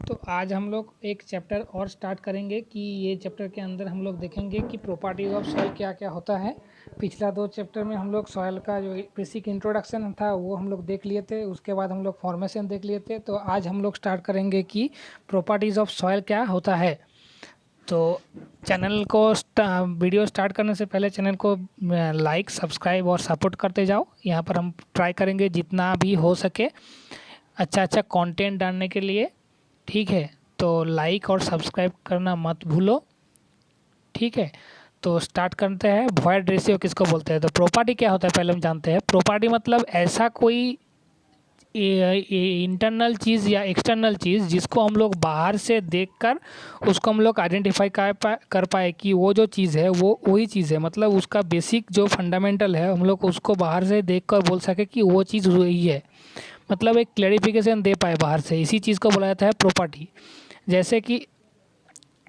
तो आज हम लोग एक चैप्टर और स्टार्ट करेंगे कि ये चैप्टर के अंदर हम लोग देखेंगे कि प्रॉपर्टीज ऑफ सॉइल क्या क्या होता है। पिछला 2 चैप्टर में हम लोग सॉइल का जो बेसिक इंट्रोडक्शन था वो हम लोग देख लिए थे, उसके बाद हम लोग फॉर्मेशन देख लिए थे। तो आज हम लोग स्टार्ट करेंगे कि प्रॉपर्टीज ऑफ सॉइल क्या होता है। तो चैनल को वीडियो स्टार्ट करने से पहले चैनल को लाइक, सब्सक्राइब और सपोर्ट करते जाओ। यहाँ पर हम ट्राई करेंगे जितना भी हो सके अच्छा कंटेंट डालने के लिए, ठीक है। तो लाइक और सब्सक्राइब करना मत भूलो, ठीक है। तो स्टार्ट करते हैं। वॉइड रेशियो किसको बोलते हैं? तो प्रॉपर्टी क्या होता है पहले हम जानते हैं। प्रॉपर्टी मतलब ऐसा कोई इंटरनल चीज़ या एक्सटर्नल चीज़ जिसको हम लोग बाहर से देखकर उसको हम लोग आइडेंटिफाई कर पाए कि वो जो चीज़ है वो वही चीज़ है। मतलब उसका बेसिक जो फंडामेंटल है हम लोग उसको बाहर से देखकर बोल सके कि वो चीज़ वही है। मतलब एक क्लैरिफिकेशन दे पाए बाहर से, इसी चीज़ को बोला जाता है प्रॉपर्टी। जैसे कि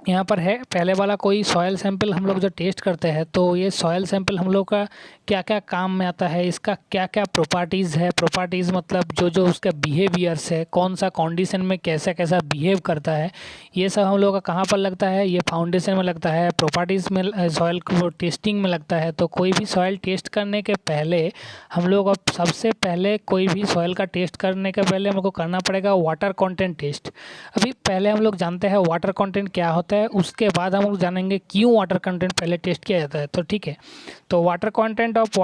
यहाँ पर है पहले वाला, कोई सॉयल सैंपल हम लोग जो टेस्ट करते हैं तो ये सॉयल सैंपल हम लोग का क्या क्या काम में आता है, इसका क्या क्या प्रॉपर्टीज़ है। प्रॉपर्टीज़ मतलब जो जो उसका बिहेवियर्स है, कौन सा कंडीशन में कैसा कैसा बिहेव करता है, ये सब हम लोग का कहाँ पर लगता है? ये फाउंडेशन में लगता है, प्रॉपर्टीज़ में, सॉयल को टेस्टिंग में लगता है। तो कोई भी सॉयल टेस्ट करने के पहले हम लोग, अब सबसे पहले कोई भी सॉयल का टेस्ट करने के पहले हमको करना पड़ेगा वाटर कंटेंट टेस्ट। अभी पहले हम लोग जानते हैं वाटर कंटेंट क्या होता है, उसके बाद हम लोग जानेंगे क्यों वाटर कंटेंट पहले टेस्ट किया जाता है। तो ठीक है, तो वाटर कंटेंट ऑफ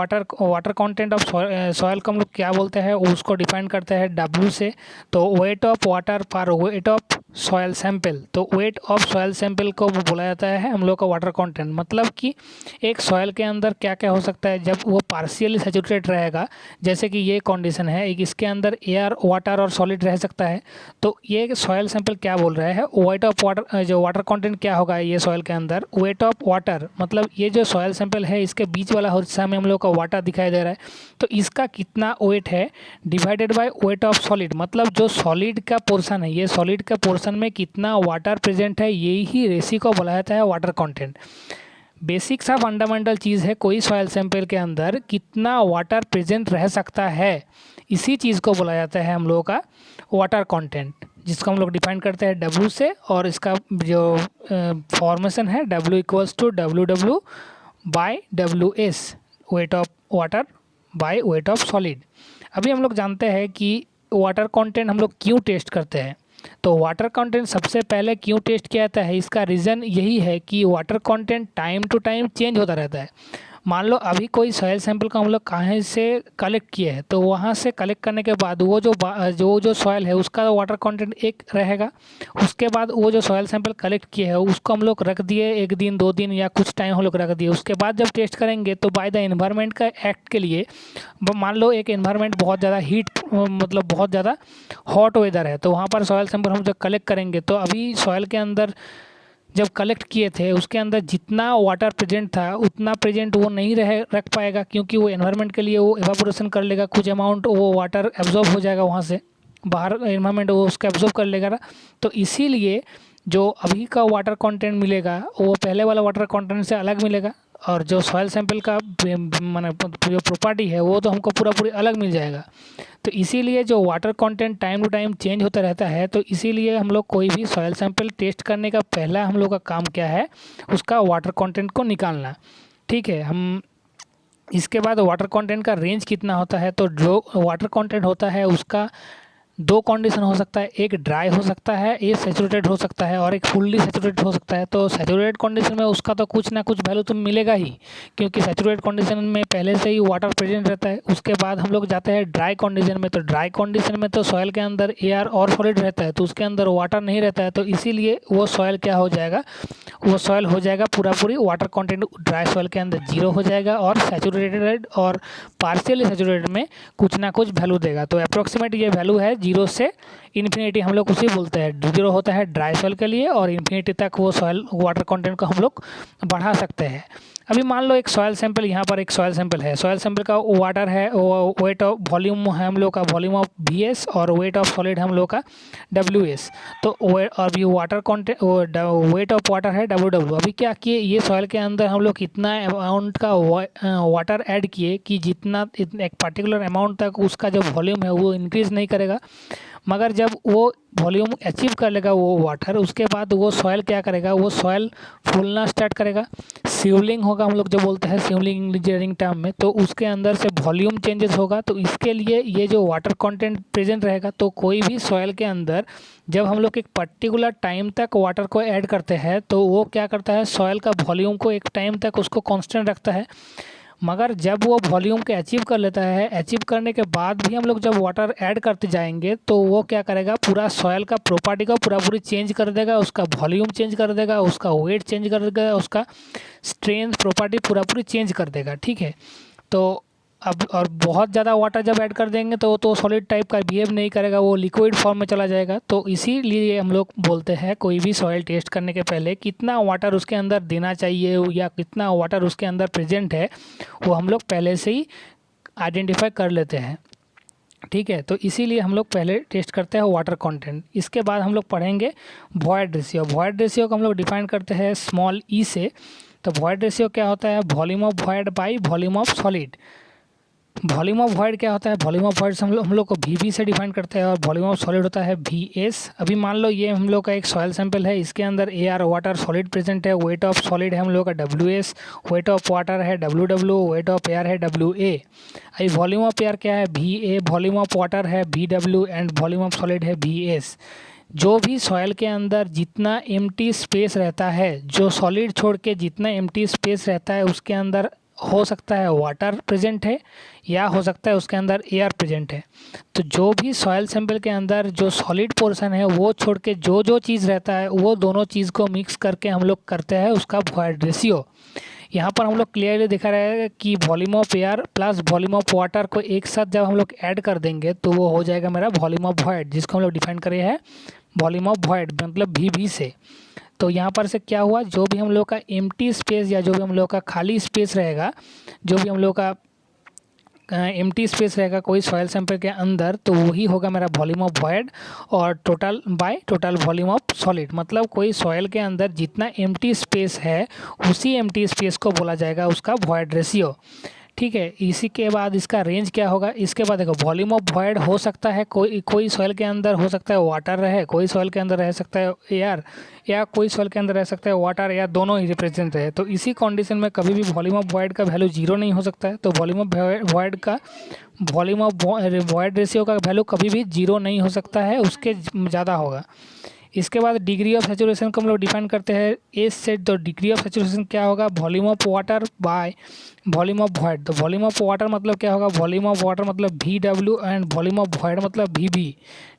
सॉयल को हम लोग क्या बोलते हैं, उसको डिफाइन करते हैं W से। तो वेट ऑफ वाटर पर वेट ऑफ सॉयल सैंपल, तो वेट ऑफ सॉयल सैंपल को बोला जाता है हम लोग का वाटर कंटेंट। मतलब कि एक सॉयल के अंदर क्या क्या हो सकता है जब वो पार्शियली सैचुरेटेड रहेगा, जैसे कि ये कंडीशन है, एक इसके अंदर एयर, वाटर और सॉलिड रह सकता है। तो ये सॉयल सैंपल क्या बोल रहा है, वेट ऑफ वाटर, जो वाटर कंटेंट क्या होगा ये सॉयल के अंदर, वेट ऑफ वाटर। मतलब ये जो सॉयल सैंपल है इसके बीच वाला हिस्सा में हम लोग का वाटर दिखाई दे रहा है, तो इसका कितना वेट है divided by weight of solid. मतलब जो सॉलिड का पोर्शन है, ये सॉलिड का पोर्शन में कितना वाटर प्रेजेंट है, यही ही रेशियो को बोला जाता है वाटर कंटेंट। बेसिक सा फंडामेंटल चीज़ है, कोई सॉयल सैंपल के अंदर कितना वाटर प्रेजेंट रह सकता है, इसी चीज़ को बोला जाता है हम लोगों का वाटर कंटेंट, जिसको हम लोग डिफाइन करते हैं W से। और इसका जो फॉर्मेशन है W equals to WW by WS, weight of water by weight of solid. अभी हम लोग जानते हैं कि वाटर कंटेंट हम लोग क्यों टेस्ट करते हैं। तो वाटर कंटेंट सबसे पहले क्यों टेस्ट किया जाता है, इसका रीज़न यही है कि water content time to time change होता रहता है। मान लो अभी कोई सॉयल सैंपल को हम लोग कहीं से कलेक्ट किए हैं, तो वहाँ से कलेक्ट करने के बाद वो जो सॉयल है उसका वाटर कंटेंट एक रहेगा। उसके बाद वो जो सॉयल सैंपल कलेक्ट किए हैं उसको हम लोग रख दिए 1 दिन 2 दिन या कुछ टाइम हम लोग रख दिए। उसके बाद जब टेस्ट करेंगे तो बाय द एनवायरनमेंट का एक्ट के लिए, मान लो एक एनवायरनमेंट बहुत ज़्यादा हीट, मतलब बहुत ज़्यादा हॉट वेदर है, तो वहाँ पर सॉयल सैंपल हम जब कलेक्ट करेंगे तो अभी सॉयल के अंदर जब कलेक्ट किए थे उसके अंदर जितना वाटर प्रेजेंट था उतना प्रेजेंट वो नहीं रख पाएगा, क्योंकि वो एनवायरनमेंट के लिए वो एवापोरेशन कर लेगा, कुछ अमाउंट वो वाटर एब्जॉर्ब हो जाएगा वहाँ से बाहर, एनवायरनमेंट वो उसका एब्जॉर्ब कर लेगा ना। तो इसीलिए जो अभी का वाटर कंटेंट मिलेगा वो पहले वाला वाटर कंटेंट से अलग मिलेगा, और जो सॉयल सैंपल का माने जो प्रॉपर्टी है वो तो हमको पूरी अलग मिल जाएगा। तो इसीलिए जो water content time to time change होता रहता है, तो इसीलिए हम लोग कोई भी सॉयल सैंपल टेस्ट करने का पहला हम लोग का काम क्या है, उसका वाटर कंटेंट को निकालना, ठीक है। हम इसके बाद वाटर कंटेंट का रेंज कितना होता है, तो जो वाटर कंटेंट होता है उसका 2 कंडीशन हो सकता है, एक ड्राई हो सकता है, एक सैचुरेटेड हो सकता है, और एक फुल्ली सैचुरेटेड हो सकता है। तो सैचुरेटेड कंडीशन में उसका तो कुछ ना कुछ वैल्यू तो मिलेगा ही, क्योंकि सैचुरेटेड कंडीशन में पहले से ही वाटर प्रेजेंट रहता है। उसके बाद हम लोग जाते हैं ड्राई कंडीशन में, तो ड्राई कंडीशन में तो सॉयल के अंदर एयर और सॉलिड रहता है, तो उसके अंदर वाटर नहीं रहता है। तो इसीलिए वो सॉयल क्या हो जाएगा, वो सॉयल हो जाएगा पूरी वाटर कंटेंट ड्राई सॉयल के अंदर 0 हो जाएगा, और सैचुरेटेड और पार्शियली सैचुरेटेड में कुछ ना कुछ वैल्यू देगा। तो अप्रोक्सीमेट ये वैल्यू है 0 से इन्फिनिटी, हम लोग उसी बोलते हैं। 0 होता है ड्राई सॉइल के लिए, और इन्फिनिटी तक वो सॉइल वाटर कंटेंट को हम लोग बढ़ा सकते हैं। अभी मान लो एक सॉयल सैंपल, यहाँ पर एक सॉयल सैंपल है, सॉयल सैंपल का वाटर है, वो वेट ऑफ वॉल्यूम है हम लोग का वॉल्यूम ऑफ VS, और वेट ऑफ सॉलिड है हम लोग का WS। तो अभी water content, wait of water है WW। अभी क्या किए, ये सॉयल के अंदर हम लोग कितना अमाउंट का वाटर ऐड किए कि जितना एक पर्टिकुलर अमाउंट तक उसका जो वॉल्यूम है वो इंक्रीज़ नहीं करेगा, मगर जब वो वॉल्यूम अचीव कर लेगा वो वाटर, उसके बाद वो सॉइल क्या करेगा, वो सॉइल फूलना स्टार्ट करेगा, सीवलिंग होगा, हम लोग जो बोलते हैं सीवलिंग इंजीनियरिंग टर्म में, तो उसके अंदर से वॉल्यूम चेंजेस होगा। तो इसके लिए ये जो वाटर कंटेंट प्रेजेंट रहेगा, तो कोई भी सॉइल के अंदर जब हम लोग एक पर्टिकुलर टाइम तक वाटर को ऐड करते हैं तो वो क्या करता है, सॉइल का वॉल्यूम को एक टाइम तक उसको कांस्टेंट रखता है। मगर जब वो वॉल्यूम के अचीव कर लेता है, अचीव करने के बाद भी हम लोग जब वाटर ऐड करते जाएंगे तो वो क्या करेगा, पूरा सॉइल का प्रॉपर्टी को पूरा पूरी चेंज कर देगा, उसका वॉल्यूम चेंज कर देगा, उसका वेट चेंज कर देगा, उसका स्ट्रेंथ प्रॉपर्टी पूरा पूरी चेंज कर देगा। ठीक है, तो अब और बहुत ज़्यादा वाटर जब ऐड कर देंगे तो वो तो सॉलिड टाइप का बिहेव नहीं करेगा, वो लिक्विड फॉर्म में चला जाएगा। तो इसीलिए हम लोग बोलते हैं कोई भी सॉइल टेस्ट करने के पहले कितना वाटर उसके अंदर देना चाहिए या कितना वाटर उसके अंदर प्रेजेंट है, वो हम लोग पहले से ही आइडेंटिफाई कर लेते हैं। ठीक है, तो इसीलिए हम लोग पहले टेस्ट करते हैं वाटर कंटेंट। इसके बाद हम लोग पढ़ेंगे वॉइड रेशियो। वॉइड रेशियो को हम लोग डिफाइन करते हैं स्मॉल ई से। तो वॉइड रेशियो क्या होता है, volume of void by volume of solid. Volume of void क्या होता है, वॉल्यूम ऑफ वॉइड हम लोग को वी से डिफाइन करते हैं, और वॉल्यूम ऑफ सॉलिड होता है VS। अभी मान लो ये हम लोग का एक सॉइल सैंपल है, इसके अंदर AR वाटर सॉलिड प्रेजेंट है, वेट ऑफ सॉलिड है हम लोग का WS, वेट ऑफ वाटर है WW, वेट ऑफ एयर है WA। अभी वॉल्यूम ऑफ एयर क्या है VA, वॉल्यूम ऑफ वाटर है VW and volume of solid है VS। जो भी सॉइल के अंदर जितना एम्प्टी स्पेस रहता है, जो सॉलिड छोड़ के जितना एम्प्टी स्पेस रहता है उसके अंदर हो सकता है वाटर प्रेजेंट है या हो सकता है उसके अंदर एयर प्रेजेंट है। तो जो भी सॉइल सैंपल के अंदर जो सॉलिड पोर्शन है वो छोड़ के जो जो चीज़ रहता है वो दोनों चीज़ को मिक्स करके हम लोग करते हैं उसका वॉइड रेशियो। यहाँ पर हम लोग क्लियरली दिखा रहे हैं कि volume of air plus volume of water को एक साथ जब हम लोग ऐड कर देंगे तो वो हो जाएगा मेरा वॉल्यूम ऑफ वॉइड, जिसको हम लोग डिफाइन करे हैं वॉल्यूम ऑफ वॉइड मतलब VV से। तो यहाँ पर से क्या हुआ, जो भी हम लोग का एम्प्टी स्पेस या जो भी हम लोग का खाली स्पेस रहेगा, जो भी हम लोग का एम्प्टी स्पेस रहेगा कोई सॉइल सैंपल के अंदर, तो वही होगा मेरा वॉल्यूम ऑफ वॉइड और total by total volume of solid. मतलब कोई सॉइल के अंदर जितना एम्प्टी स्पेस है उसी एम्प्टी स्पेस को बोला जाएगा उसका वॉइड रेशियो। ठीक है, इसी के बाद इसका रेंज क्या होगा, इसके बाद देखो वॉल्यूम ऑफ वॉइड हो सकता है कोई सॉइल के अंदर हो सकता है वाटर रहे, कोई सॉइल के अंदर रह सकता है एयर, या कोई सॉइल के अंदर रह सकता है वाटर या दोनों ही रिप्रेजेंट रहे। तो इसी कंडीशन में कभी भी वॉल्यूम ऑफ वॉइड का वैल्यू जीरो नहीं हो सकता है। तो वॉल्यूम ऑफ वॉइड का वॉल्यूम ऑफ वॉइड रेशियो का वैल्यू कभी भी जीरो नहीं हो सकता है, उसके ज़्यादा होगा। इसके बाद डिग्री ऑफ सैचुरेशन को हम लोग डिफाइन करते हैं एस से। तो डिग्री ऑफ सैचुरेशन क्या होगा, volume of water by volume of void. तो वॉल्यूम ऑफ वाटर मतलब क्या होगा, वॉल्यूम ऑफ वाटर मतलब VW and volume of void मतलब VB।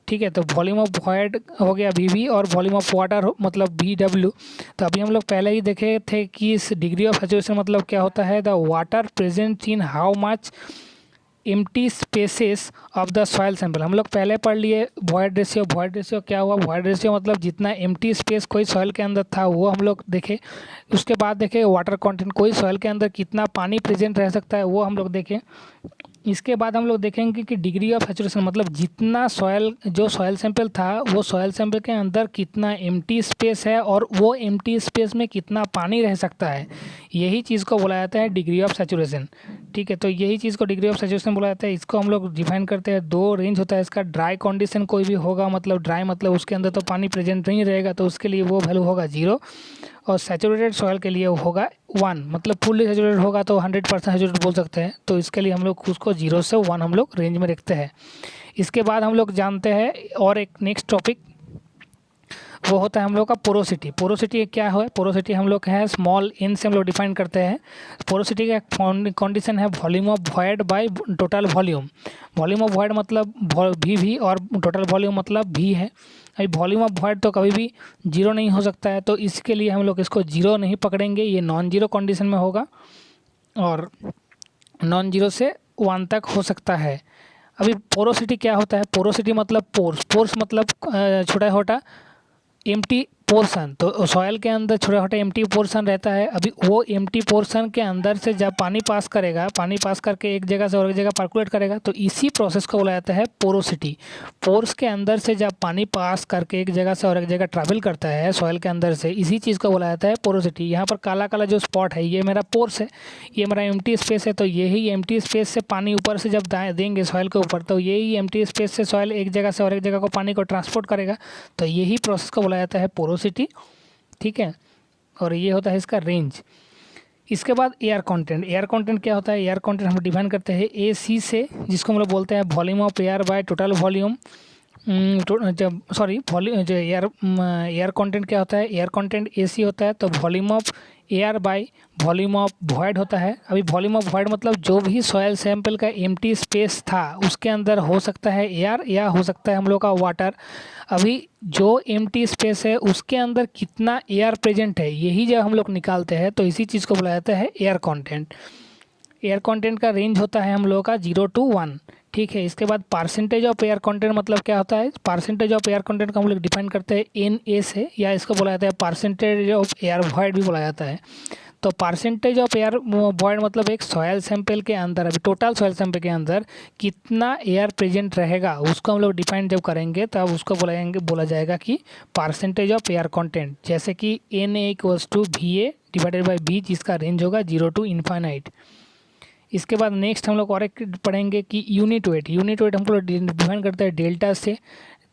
ठीक है, तो वॉल्यूम ऑफ वॉइड हो गया VB और वॉल्यूम ऑफ वाटर मतलब VW। तो अभी हम लोग पहले ही देखे थे कि इस डिग्री ऑफ सैचुरेशन मतलब क्या होता है, the water present in how much empty spaces of the soil sample. हम लोग पहले पढ़ लिए वॉइड रेशियो। वॉइड रेशियो क्या हुआ, वॉइड रेशियो मतलब जितना एम्प्टी स्पेस कोई सॉइल के अंदर था वो हम लोग देखे। उसके बाद देखे वाटर कंटेंट, कोई सॉइल के अंदर कितना पानी प्रेजेंट रह सकता है वो हम लोग देखें। इसके बाद हम लोग देखेंगे कि डिग्री ऑफ सैचुरेशन मतलब जितना जो सॉइल सैंपल था वो सॉइल सैंपल के अंदर कितना एम्प्टी स्पेस है और वो एम्प्टी स्पेस में कितना पानी रह सकता है, यही चीज़ को बोला जाता है डिग्री ऑफ सैचुरेशन। ठीक है, तो यही चीज़ को डिग्री ऑफ सैचुरेशन बोला जाता है। इसको हम लोग डिफाइन करते हैं, दो रेंज होता है इसका। ड्राई कंडीशन कोई भी होगा मतलब ड्राई मतलब उसके अंदर तो पानी प्रेजेंट नहीं रहेगा, तो उसके लिए वो वैल्यू होगा 0। और सैचुरेटेड सॉइल के लिए होगा 1, मतलब फुल्ली सैचुरेटेड होगा तो 100% सैचुरेटेड बोल सकते हैं। तो इसके लिए हम लोग उसको 0 से 1 हम लोग रेंज में रखते हैं। इसके बाद हम लोग जानते हैं और एक नेक्स्ट टॉपिक वो होता है हम लोग का पोरोसिटी। पोरोसिटी क्या है, पोरोसिटी हम लोग है स्मॉल n से हम लोग डिफाइन करते हैं। पोरोसिटी का कंडीशन है volume of void by total volume. Volume of void मतलब VV और टोटल वॉल्यूम मतलब V है। अभी वॉल्यूम ऑफ वॉइड तो कभी भी 0 नहीं हो सकता है, तो इसके लिए हम लोग इसको 0 नहीं पकड़ेंगे, ये नॉन जीरो कंडीशन में होगा और नॉन जीरो से 1 तक हो सकता है। अभी पोरोसिटी क्या होता है, पोरोसिटी मतलब पोर्स मतलब छोटा छोटा एम्प्टी पोर्शन, तो सॉयल के अंदर छोटा छोटा एम्प्टी पोर्शन रहता है। अभी वो एम्प्टी पोर्शन के अंदर से जब पानी पास करेगा, पानी पास करके एक जगह से और एक जगह पर्कुलेट करेगा, तो इसी प्रोसेस को बोला जाता है पोरोसिटी। पोर्स के अंदर से जब पानी पास करके एक जगह से और एक जगह ट्रैवल करता है सॉयल के अंदर से, इसी चीज़ को बोला जाता है पोरोसिटी। यहाँ पर काला काला जो स्पॉट है ये मेरा पोर्स है, ये मेरा एम्प्टी स्पेस है। तो यही एम्प्टी स्पेस से पानी ऊपर से जब देंगे सॉयल के ऊपर, तो यही एम्प्टी स्पेस से सॉयल एक जगह से और एक जगह को पानी को ट्रांसपोर्ट करेगा। तो यही प्रोसेस को बोला जाता है पोरोसिटी, ठीक है। और ये होता है इसका रेंज। इसके बाद एयर कंटेंट। एयर कंटेंट क्या होता है? एयर कंटेंट हम डिफाइन करते हैं AC से, जिसको हम लोग बोलते हैं volume of air by total volume. जब जो एयर कंटेंट क्या होता है? एयर कंटेंट AC होता है, तो volume of air by volume of void होता है। अभी वॉल्यूम ऑफ वॉइड मतलब जो भी सॉयल सैंपल का एम्प्टी स्पेस था उसके अंदर हो सकता है एयर या हो सकता है हम लोग का वाटर। अभी जो एम्प्टी स्पेस है उसके अंदर कितना एयर प्रेजेंट है, यही जब हम लोग निकालते हैं, तो इसी चीज़ को बोला जाता है एयर कंटेंट। एयर कंटेंट का रेंज होता है हम लोगों का 0 to 1, ठीक है। इसके बाद परसेंटेज ऑफ एयर कंटेंट मतलब क्या होता है? परसेंटेज ऑफ एयर कंटेंट को हम लोग डिफाइन करते हैं NA से, या इसको बोला जाता है परसेंटेज ऑफ एयर वॉइड भी बोला जाता है। तो परसेंटेज ऑफ एयर वॉइड मतलब एक सॉयल सैंपल के अंदर, अभी टोटल सॉयल सैंपल के अंदर कितना एयर प्रेजेंट रहेगा उसको हम लोग डिफाइन जब करेंगे तब उसको बोला जाएगा कि परसेंटेज ऑफ एयर कंटेंट। जैसे कि NA = VA divided by B, जिसका रेंज होगा 0 to इन्फाइनाइट। इसके बाद नेक्स्ट हम लोग और एक पढ़ेंगे कि यूनिट वेट। यूनिट वेट हम लोग डिफाइन करते हैं डेल्टा से।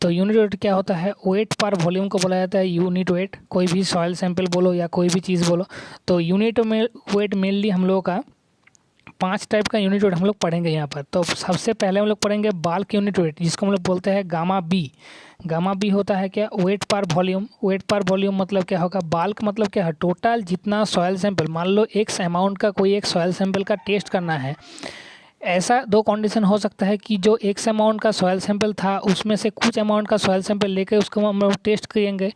तो यूनिट वेट क्या होता है? वेट पर वॉल्यूम को बोला जाता है यूनिट वेट। कोई भी सॉयल सैंपल बोलो या कोई भी चीज़ बोलो, तो यूनिट में वेट मेनली हम लोग का 5 टाइप का यूनिट वेट हम लोग पढ़ेंगे यहाँ पर। तो सबसे पहले हम लोग पढ़ेंगे बाल्क यूनिट वेट, जिसको हम लोग बोलते हैं गामा बी। गामा बी होता है क्या? वेट पर वॉल्यूम। वेट पर वॉल्यूम मतलब क्या होगा? बाल्क मतलब क्या है? टोटल जितना सॉयल सैंपल, मान लो एक्स अमाउंट का कोई एक सॉयल सैंपल का टेस्ट करना है। ऐसा 2 कंडीशन हो सकता है कि जो एक्स अमाउंट का सॉयल सैंपल था उसमें से कुछ अमाउंट का सॉयल सैंपल लेकर उसको हम लोग टेस्ट करेंगे,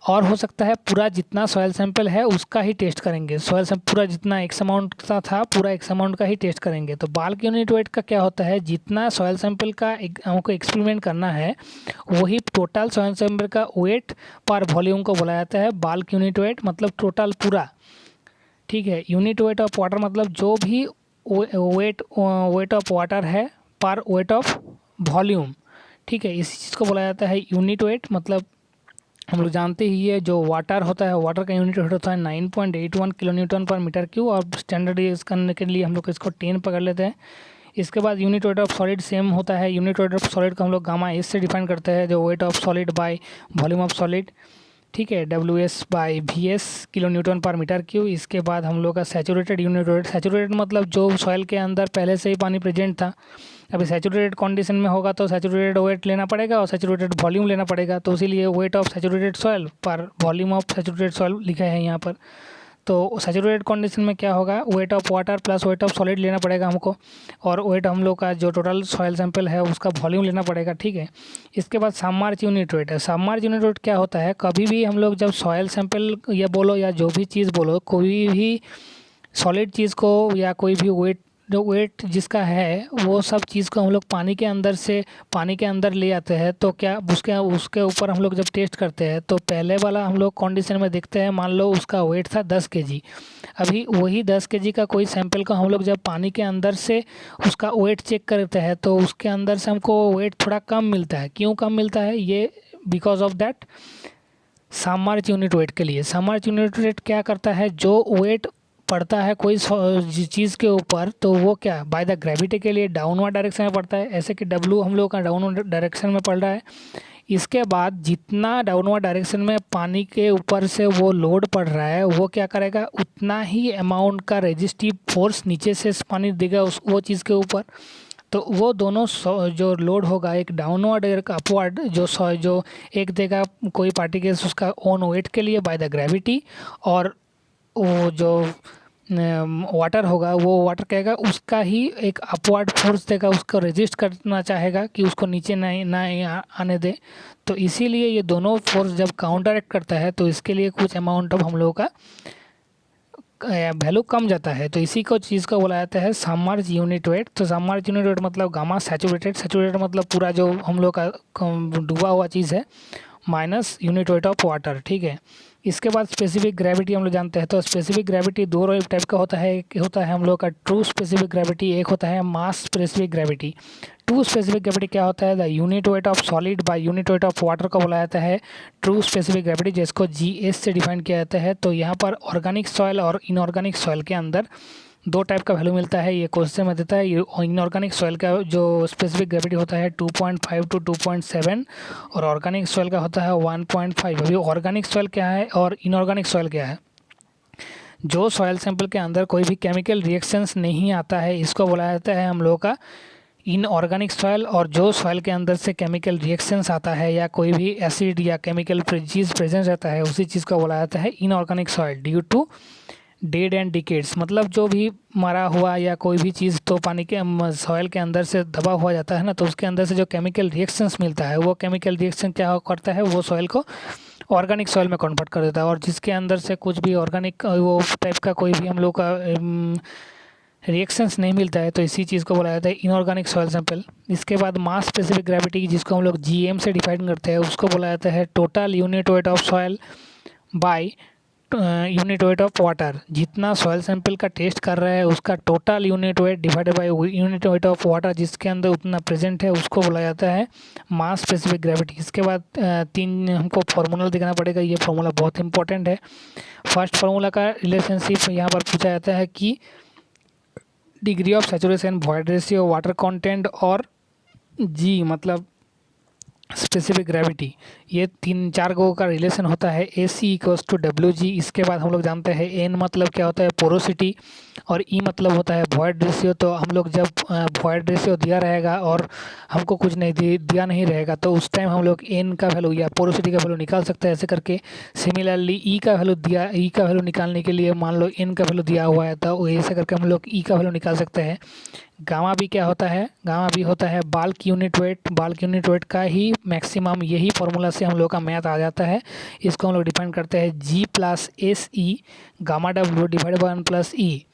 और हो सकता है पूरा जितना सॉयल सैंपल है उसका ही टेस्ट करेंगे। सॉयल सैंपल पूरा जितना एक्स अमाउंट का था पूरा एक्स अमाउंट का ही टेस्ट करेंगे। तो बाल्क यूनिट वेट का क्या होता है? जितना सॉयल सैंपल का हमको एक्सपेरिमेंट करना है वही टोटल सॉयल सैंपल का वेट पर वॉल्यूम को बोला जाता है बाल्क यूनिट वेट, मतलब टोटल पूरा, ठीक है। यूनिट वेट ऑफ वाटर मतलब जो भी वेट ऑफ वाटर है पर वेट ऑफ वॉल्यूम, ठीक है। इसी चीज़ को बोला जाता है यूनिट वेट। मतलब हम लोग जानते ही है जो वाटर होता है, वाटर का यूनिट वेट होता है 9.81 kN/m3, और स्टैंडर्ड यूज़ करने के लिए हम लोग इसको 10 पकड़ लेते हैं। इसके बाद unit weight of solid same होता है। यूनिट वेट ऑफ सॉलिड को हम लोग गामा S से डिफाइन करते हैं, जो wait of solid by volume of solid, ठीक है, WS/VS kN/m3। इसके बाद हम लोग का सैचुरेटेड यूनिट वेट। सैचुरेटेड मतलब जो सॉइल के अंदर पहले से ही पानी प्रेजेंट था, अभी सैचुरेटेड कंडीशन में होगा तो सैचुरेटेड वेट लेना पड़ेगा और सैचुरेटेड वॉल्यूम लेना पड़ेगा। तो इसीलिए वेट ऑफ सैचुरेटेड सॉइल पर वॉल्यूम ऑफ सैचुरेटेड सॉइल लिखा है यहाँ पर। तो सैचुरेटेड कंडीशन में क्या होगा? Wait of water plus wait of solid लेना पड़ेगा हमको, और वेट हम लोग का जो टोटल सॉइल सैंपल है उसका वॉल्यूम लेना पड़ेगा, ठीक है। इसके बाद सबमर्ज यूनिट वेट है। सबमर्ज यूनिट वेट क्या होता है? कभी भी हम लोग जब सॉइल सैंपल या बोलो या जो भी चीज़ बोलो, कोई भी सॉलिड चीज़ को या कोई भी वेट जिसका है वो सब चीज़ को हम लोग पानी के अंदर ले आते हैं, तो क्या उसके ऊपर हम लोग जब टेस्ट करते हैं तो पहले वाला हम लोग कंडीशन में देखते हैं, मान लो उसका वेट था 10 kg। अभी वही 10 kg का कोई सैंपल का हम लोग जब पानी के अंदर से उसका वेट चेक करते हैं तो उसके अंदर से हमको वेट थोड़ा कम मिलता है। क्यों कम मिलता है? ये because of that submerge unit weight के लिए। सबमर्ज यूनिट वेट क्या करता है? जो वेट पड़ता है कोई चीज़ के ऊपर, तो वो क्या बाय द ग्रेविटी के लिए डाउनवर्ड डायरेक्शन में पड़ता है। ऐसे कि W हम लोग का डाउनवर्ड डायरेक्शन में पड़ रहा है। इसके बाद जितना डाउनवर्ड डायरेक्शन में पानी के ऊपर से वो लोड पड़ रहा है, वो क्या करेगा? उतना ही अमाउंट का रेजिस्टिव फोर्स नीचे से पानी देगा वो चीज़ के ऊपर। तो वो दोनों जो लोड होगा, एक डाउनवर्ड एक अपवर्ड, जो एक देगा कोई पार्टिकल्स उसका ओन वेट के लिए बाय द ग्रेविटी, और वो जो वाटर होगा वो वाटर कहेगा उसका ही एक अपवर्ड फोर्स देगा, उसको रेजिस्ट करना चाहेगा कि उसको नीचे ना आने दे। तो इसीलिए ये दोनों फोर्स जब काउंटरएक्ट करता है तो इसके लिए कुछ अमाउंट ऑफ हम लोगों का वैल्यू कम जाता है। तो इसी को चीज़ को बोला जाता है सबमर्ज यूनिट वेट। तो सबमर्ज यूनिट वेट मतलब गामा सैचुरेटेड। सैचुरेटेड मतलब पूरा जो हम लोग का डूबा हुआ चीज़ है, minus unit weight of water, ठीक है। इसके बाद स्पेसिफिक ग्रेविटी हम लोग जानते हैं। तो स्पेसिफिक ग्रेविटी दो टाइप का होता है। एक होता है हम लोग का ट्रू स्पेसिफिक ग्रेविटी, एक होता है मास specific gravity. True specific gravity क्या होता है? The unit weight of solid by unit weight of water को बोला जाता है ट्रू स्पेसिफिक ग्रेविटी, जिसको जीएस से डिफाइन किया जाता है। तो यहाँ पर ऑर्गेनिक सॉइल और इनऑर्गेनिक सॉइल के अंदर दो टाइप का वैल्यू मिलता है। ये क्वेश्चन में देता है। इनऑर्गेनिक सॉइल का जो स्पेसिफिक ग्रेविटी होता है 2.5 to 2.7 और ऑर्गेनिक सॉइल का होता है 1.5। अभी ऑर्गेनिक सॉइल क्या है और इनऑर्गेनिक सॉइल क्या है? जो सॉइल सैंपल के अंदर कोई भी केमिकल रिएक्शंस नहीं आता है, इसको बोला जाता है हम लोग का इनऑर्गेनिक सॉइल। और जो सॉइल के अंदर से केमिकल रिएक्शंस आता है या कोई भी एसिड या केमिकल चीज़ प्रेजेंस रहता है, उसी चीज़ को बोला जाता है inorganic soil due to dead and decades. मतलब जो भी मरा हुआ या कोई भी चीज़ तो पानी के सॉइल के अंदर से दबा हुआ जाता है ना, तो उसके अंदर से जो केमिकल रिएक्शंस मिलता है, वो केमिकल रिएक्शन क्या करता है? वो सॉइल को ऑर्गेनिक सॉइल में कन्वर्ट कर देता है। और जिसके अंदर से कुछ भी ऑर्गेनिक वो टाइप का कोई भी हम लोग का रिएक्शंस नहीं मिलता है, तो इसी चीज़ को बोला जाता है इनऑर्गेनिक सॉइल सैंपल। इसके बाद मास स्पेसिफिक ग्रेविटी, जिसको हम लोग जीएम से डिफाइन करते हैं, उसको बोला जाता है total unit weight of soil by unit weight of water. जितना सॉइल सैंपल का टेस्ट कर रहा है, उसका total unit weight divided by unit weight of water जिसके अंदर उतना प्रेजेंट है, उसको बोला जाता है मास स्पेसिफिक ग्रेविटी। इसके बाद तीन हमको फार्मूला दिखाना पड़ेगा। ये फार्मूला बहुत इंपॉर्टेंट है। फर्स्ट फार्मूला का रिलेशनशिप यहाँ पर पूछा जाता है कि degree of saturation, void ratio, water content और जी मतलब स्पेसिफिक ग्रेविटी, ये तीन चार गो का रिलेशन होता है ए सी इक्वल्स टू डब्ल्यू जी। इसके बाद हम लोग जानते हैं एन मतलब क्या होता है? पोरोसिटी, और ई मतलब होता है वॉइड रेशियो। तो हम लोग जब वॉइड रेशियो दिया रहेगा और हमको कुछ नहीं दिया नहीं रहेगा, तो उस टाइम हम लोग एन का वैल्यू या पोरोसिटी का वैल्यू निकाल सकते हैं ऐसे करके। सिमिलरली ई का वैल्यू दिया, ई का वैल्यू निकालने के लिए मान लो एन का वैल्यू दिया हुआ है, तो ऐसे करके हम लोग ई का वैल्यू निकाल सकते हैं। गामा भी क्या होता है? गामा भी होता है bulk unit weight. Bulk unit weight का ही मैक्सिमम यही फार्मूला से हम लोग का मैथ आ जाता है। इसको हम लोग डिफाइन करते हैं g plus s e gamma डब्ल्यू डिवाइड बाय 1 प्लस ई।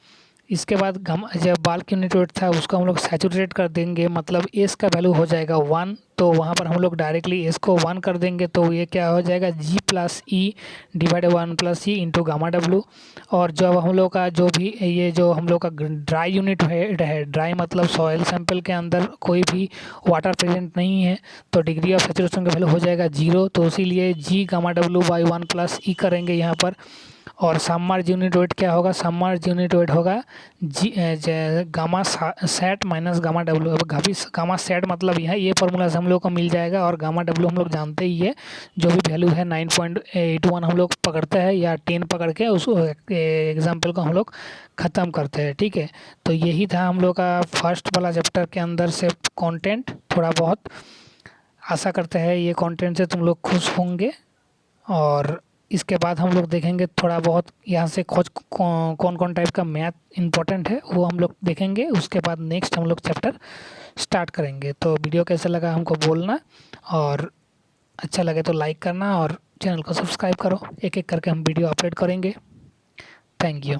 इसके बाद जब बाल्क यूनिट वेट था, उसको हम लोग सैचुरेट कर देंगे, मतलब एस का वैल्यू हो जाएगा 1। तो वहाँ पर हम लोग डायरेक्टली एस को 1 कर देंगे, तो ये क्या हो जाएगा? G plus e divide 1 plus e into gamma डब्ल्यू। और जब हम लोग का जो भी ये जो हम लोग का ड्राई यूनिट है, ड्राई मतलब सॉइल सैंपल के अंदर कोई भी वाटर प्रेजेंट नहीं है, तो डिग्री ऑफ सैचुरेशन का वैल्यू हो जाएगा 0। तो इसीलिए जी गामा डब्ल्यू बाई 1 प्लस ई करेंगे यहाँ पर। और सबमर्ज यूनिट वेट क्या होगा? सबमर्ज यूनिट वेट होगा जी gamma sat minus gamma W. अब गामा सेट मतलब यहाँ ये फार्मूला से हम लोग को मिल जाएगा। और गामा डब्ल्यू हम लोग जानते ही है, जो भी वैल्यू है 9.81 हम लोग पकड़ते हैं या 10 पकड़ के उस एग्जाम्पल को हम लोग ख़त्म करते हैं, ठीक है। तो यही था हम लोग का फर्स्ट वाला चैप्टर के अंदर से कंटेंट। थोड़ा बहुत आशा करते हैं ये कंटेंट से तुम लोग खुश होंगे। और इसके बाद हम लोग देखेंगे थोड़ा बहुत यहाँ से खोज कौन कौन टाइप का मैथ इंपॉर्टेंट है, वो हम लोग देखेंगे। उसके बाद नेक्स्ट हम लोग चैप्टर स्टार्ट करेंगे। तो वीडियो कैसा लगा हमको बोलना, और अच्छा लगे तो लाइक करना और चैनल को सब्सक्राइब करो। एक एक करके हम वीडियो अपलोड करेंगे। Thank you.